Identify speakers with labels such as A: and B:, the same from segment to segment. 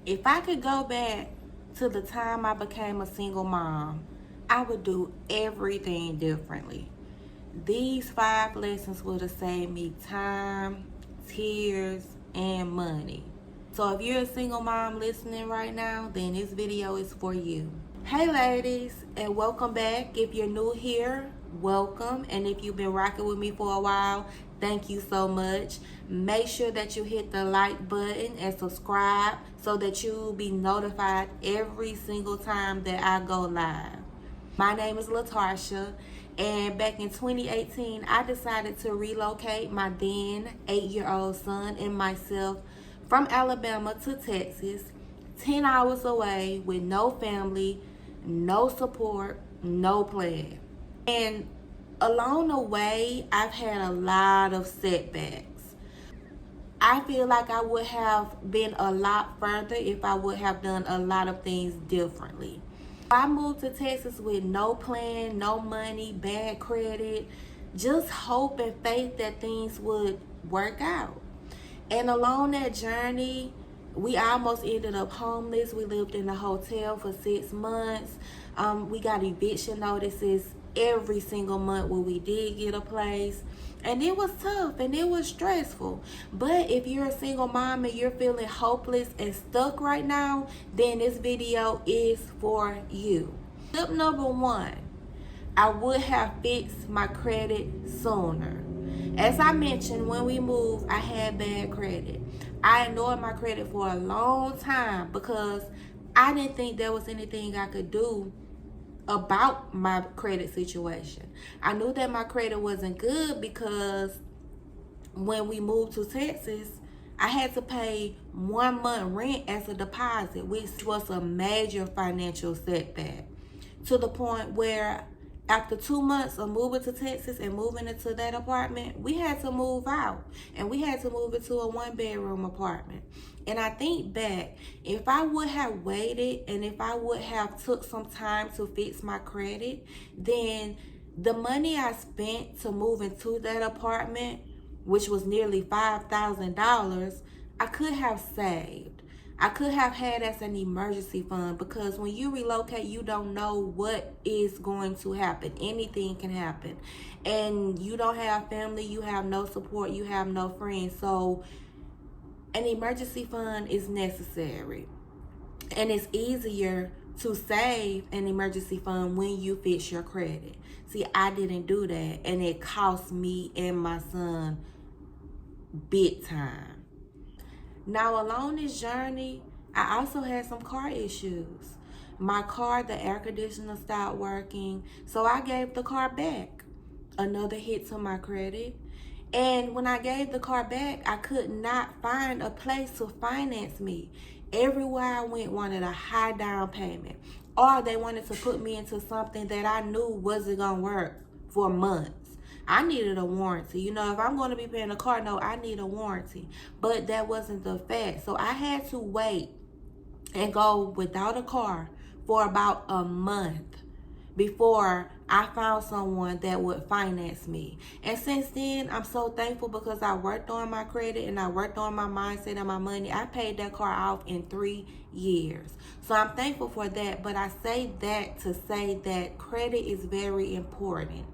A: If I could go back to the time I became a single mom, I would do everything differently. These 5 lessons would have saved me time, tears, and money. So if you're a single mom listening right now, then this video is for you. Hey ladies, and welcome back. If you're new here, welcome. And if you've been rocking with me for a while, thank you so much. Make sure that you hit the like button and subscribe so that you'll be notified every single time that I go live. My name is LaTarsha, and back in 2018, I decided to relocate my then 8-year-old son and myself from Alabama to Texas, 10 hours away with no family, no support, no plan. And along the way, I've had a lot of setbacks. I feel like I would have been a lot further if I would have done a lot of things differently. I moved to Texas with no plan, no money, bad credit, just hope and faith that things would work out. And along that journey, we almost ended up homeless. We lived in a hotel for 6 months. We got eviction notices every single month when we did get a place. And it was tough and it was stressful. But if you're a single mom and you're feeling hopeless and stuck right now, then this video is for you. Tip number 1, I would have fixed my credit sooner. As I mentioned, when we moved, I had bad credit. I ignored my credit for a long time because I didn't think there was anything I could do about my credit situation. I knew that my credit wasn't good because when we moved to Texas, I had to pay 1 month rent as a deposit, which was a major financial setback, to the point where after 2 months of moving to Texas and moving into that apartment, we had to move out and we had to move into a 1-bedroom apartment. And I think back, if I would have waited and if I would have took some time to fix my credit, then the money I spent to move into that apartment, which was nearly $5,000, I could have saved. I could have had as an emergency fund, because when you relocate, you don't know what is going to happen. Anything can happen. And you don't have family, you have no support, you have no friends. So an emergency fund is necessary. And it's easier to save an emergency fund when you fix your credit. See, I didn't do that, and it cost me and my son big time. Now, along this journey, I also had some car issues. My car, the air conditioner stopped working, so I gave the car back. Another hit to my credit. And when I gave the car back, I could not find a place to finance me. Everywhere I went wanted a high down payment, or they wanted to put me into something that I knew wasn't going to work for months. I needed a warranty. You know, if I'm going to be paying a car note, I need a warranty. But that wasn't the fact. So I had to wait and go without a car for about a month before I found someone that would finance me. And since then, I'm so thankful because I worked on my credit and I worked on my mindset and my money. I paid that car off in 3 years. So I'm thankful for that. But I say that to say that credit is very important.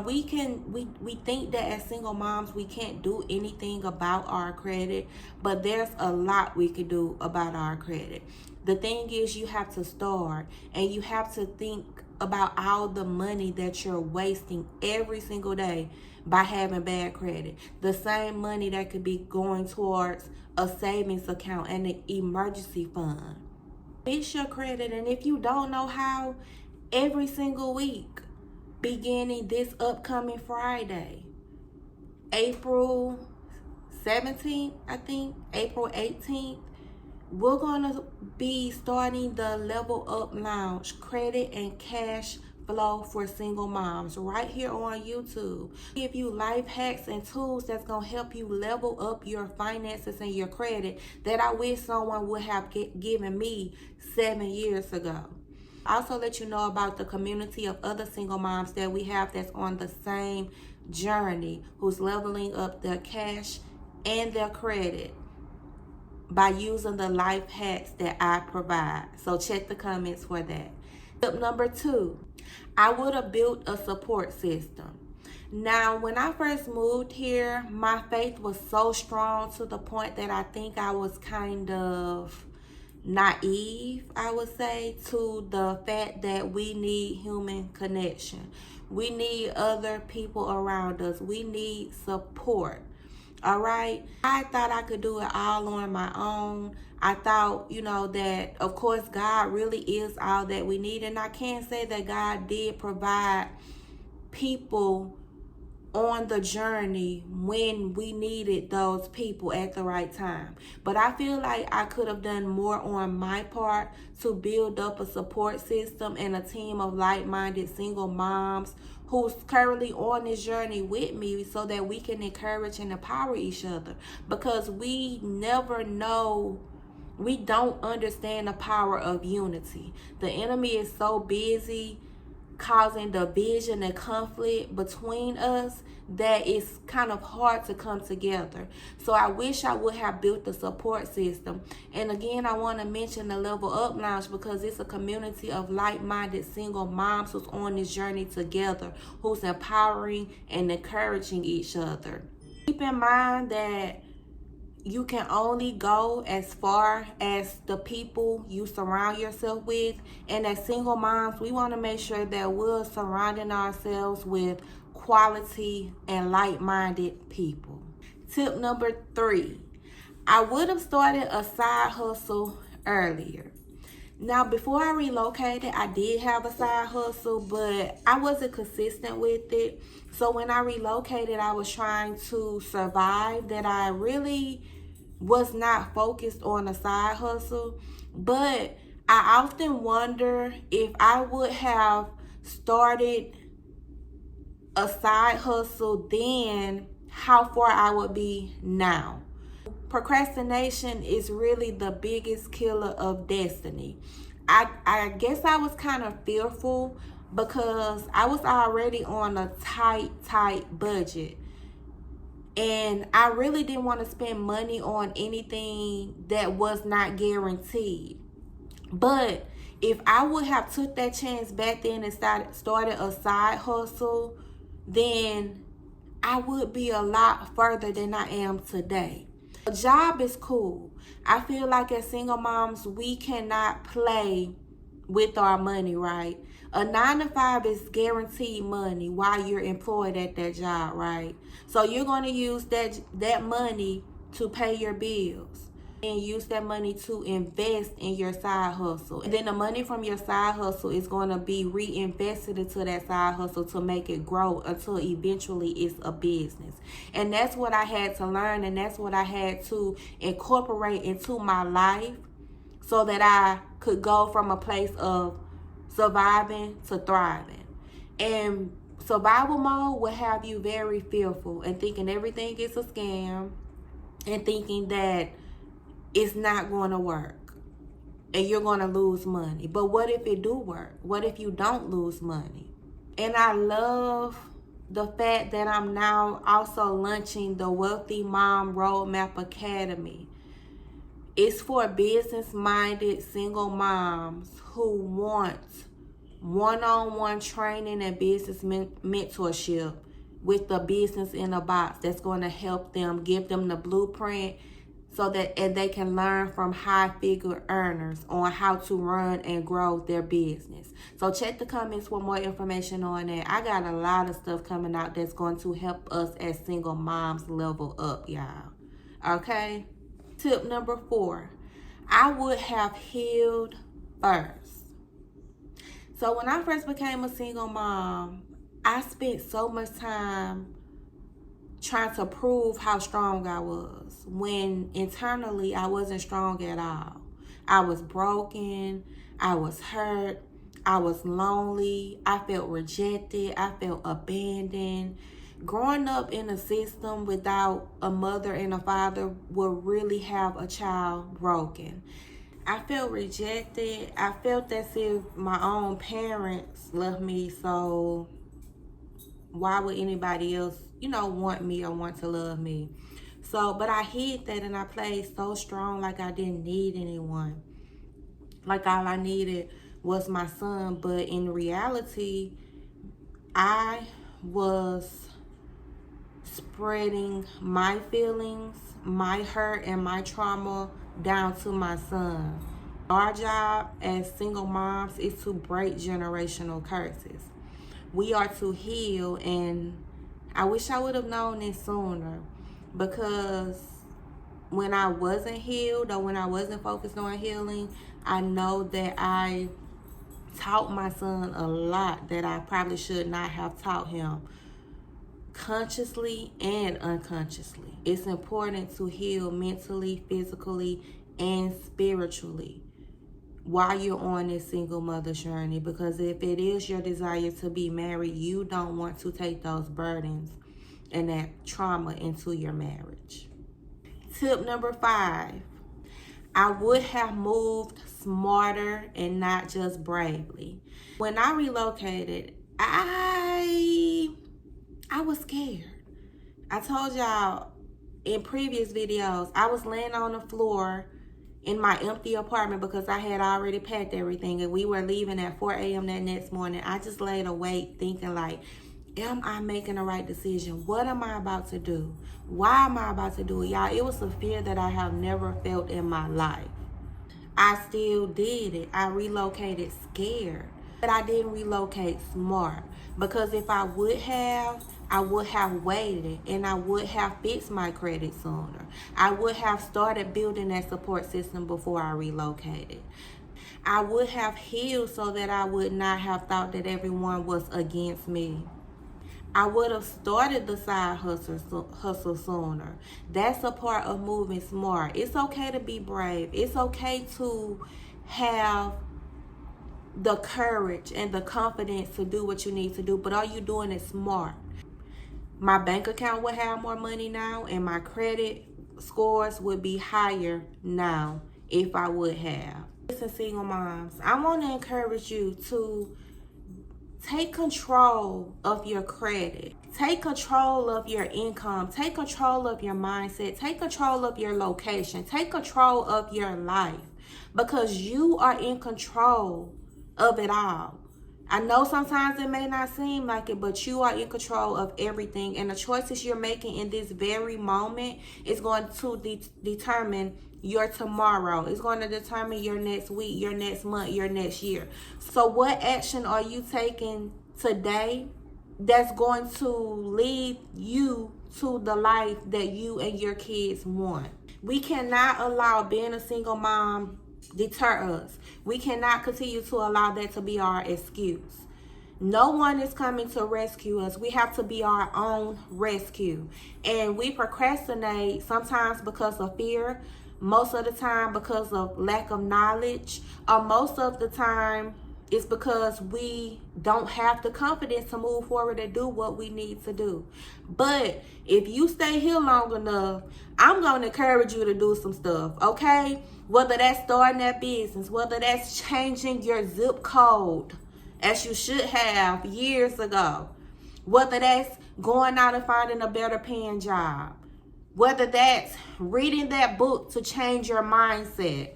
A: We think that as single moms we can't do anything about our credit, but there's a lot we can do about our credit. The thing is, you have to start, and you have to think about all the money that you're wasting every single day by having bad credit. The same money that could be going towards a savings account and an emergency fund. Fix your credit, and if you don't know how, every single week, beginning this upcoming Friday, April 17th, I think, April 18th, we're going to be starting the Level Up Lounge, credit and cash flow for single moms, right here on YouTube. Give you life hacks and tools that's going to help you level up your finances and your credit that I wish someone would have given me 7 years ago. Also let you know about the community of other single moms that we have that's on the same journey, who's leveling up their cash and their credit. by using the life hacks that I provide. So check the comments for that. Tip number 2, I would have built a support system. Now, when I first moved here, my faith was so strong to the point that I think I was kind of naive, I would say, to the fact that we need human connection. We need other people around us. We need support. All right. I thought I could do it all on my own. I thought, that of course God really is all that we need. And I can say that God did provide people on the journey when we needed those people at the right time. But I feel like I could have done more on my part to build up a support system and a team of like-minded single moms who's currently on this journey with me, so that we can encourage and empower each other, because we never know. We don't understand the power of unity. The enemy is so busy causing division and conflict between us that it's kind of hard to come together. So I wish I would have built a support system. And again, I want to mention the Level Up Lounge, because it's a community of like-minded single moms who's on this journey together, who's empowering and encouraging each other. Keep in mind that you can only go as far as the people you surround yourself with. And as single moms, we want to make sure that we're surrounding ourselves with quality and like-minded people. Tip number 3, I would have started a side hustle earlier. Now, before I relocated, I did have a side hustle, but I wasn't consistent with it. So when I relocated, I was trying to survive, that I really was not focused on a side hustle. But I often wonder, if I would have started a side hustle then, how far I would be now. Procrastination is really the biggest killer of destiny. I guess I was kind of fearful because I was already on a tight budget. And I really didn't want to spend money on anything that was not guaranteed. But if I would have took that chance back then and started a side hustle, then I would be a lot further than I am today. A job is cool. I feel like as single moms, we cannot play with our money, right? A 9-to-5 is guaranteed money while you're employed at that job, right? So you're going to use that money to pay your bills, and use that money to invest in your side hustle. And then the money from your side hustle is going to be reinvested into that side hustle to make it grow until eventually it's a business. And that's what I had to learn, and that's what I had to incorporate into my life, so that I could go from a place of surviving to thriving. And survival mode will have you very fearful and thinking everything is a scam, and thinking that it's not going to work and you're going to lose money. But what if it do work? What if you don't lose money? And I love the fact that I'm now also launching the Wealthy Mom Roadmap Academy. It's for business-minded single moms who want one-on-one training and business mentorship with the business in a box that's going to help them, give them the blueprint, so that and they can learn from high-figure earners on how to run and grow their business. So check the comments for more information on that. I got a lot of stuff coming out that's going to help us as single moms level up, y'all. Okay? Tip number 4, I would have healed first. So when I first became a single mom, I spent so much time trying to prove how strong I was, when internally I wasn't strong at all. I was broken, I was hurt, I was lonely, I felt rejected, I felt abandoned. Growing up in a system without a mother and a father will really have a child broken. I felt rejected. I felt as if my own parents left me, so why would anybody else, want me or want to love me? So, but I hid that and I played so strong like I didn't need anyone. Like all I needed was my son. But in reality, I was spreading my feelings, my hurt, and my trauma down to my son. Our job as single moms is to break generational curses. We are to heal, and I wish I would have known this sooner, because when I wasn't healed or when I wasn't focused on healing, I know that I taught my son a lot that I probably should not have taught him, consciously and unconsciously. It's important to heal mentally, physically, and spiritually while you're on this single mother journey, because if it is your desire to be married, you don't want to take those burdens and that trauma into your marriage. Tip number 5, I would have moved smarter and not just bravely. When I relocated, I was scared. I told y'all in previous videos, I was laying on the floor in my empty apartment because I had already packed everything and we were leaving at 4 a.m. that next morning. I just laid awake thinking like, am I making the right decision? What am I about to do? Why am I about to do it? Y'all, it was a fear that I have never felt in my life. I still did it. I relocated scared. But I didn't relocate smart, because if I would have, I would have waited and I would have fixed my credit sooner. I would have started building that support system before I relocated. I would have healed so that I would not have thought that everyone was against me. I would have started the side hustle sooner. That's a part of moving smart. It's okay to be brave. It's okay to have the courage and the confidence to do what you need to do, but are you doing it smart? My bank account would have more money now and my credit scores would be higher now if I would have. Listen, single moms, I want to encourage you to take control of your credit. Take control of your income. Take control of your mindset. Take control of your location. Take control of your life, because you are in control of it all. I know sometimes it may not seem like it, but you are in control of everything. And the choices you're making in this very moment is going to determine your tomorrow. It's going to determine your next week, your next month, your next year. So what action are you taking today that's going to lead you to the life that you and your kids want? We cannot allow being a single mom deter us. We cannot continue to allow that to be our excuse. No one is coming to rescue us. We have to be our own rescue. And we procrastinate sometimes because of fear, most of the time because of lack of knowledge, or most of the time it's because we don't have the confidence to move forward and do what we need to do. But if you stay here long enough, I'm going to encourage you to do some stuff, okay? Whether that's starting that business, whether that's changing your zip code, as you should have years ago, whether that's going out and finding a better paying job, whether that's reading that book to change your mindset,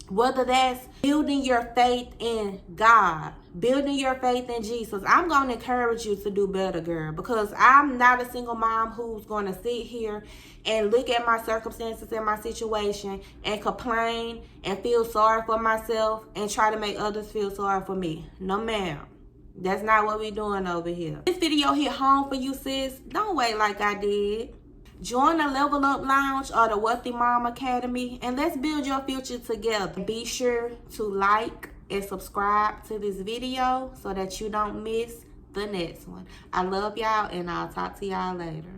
A: whether that's building your faith in God, building your faith in Jesus. I'm going to encourage you to do better, girl, because I'm not a single mom who's going to sit here and look at my circumstances and my situation and complain and feel sorry for myself and try to make others feel sorry for me. No, ma'am. That's not what we're doing over here. This video hit home for you, sis. Don't wait like I did. Join the Level Up Lounge or the Wealthy Mom Academy, and let's build your future together. Be sure to like and subscribe to this video so that you don't miss the next one. I love y'all, and I'll talk to y'all later.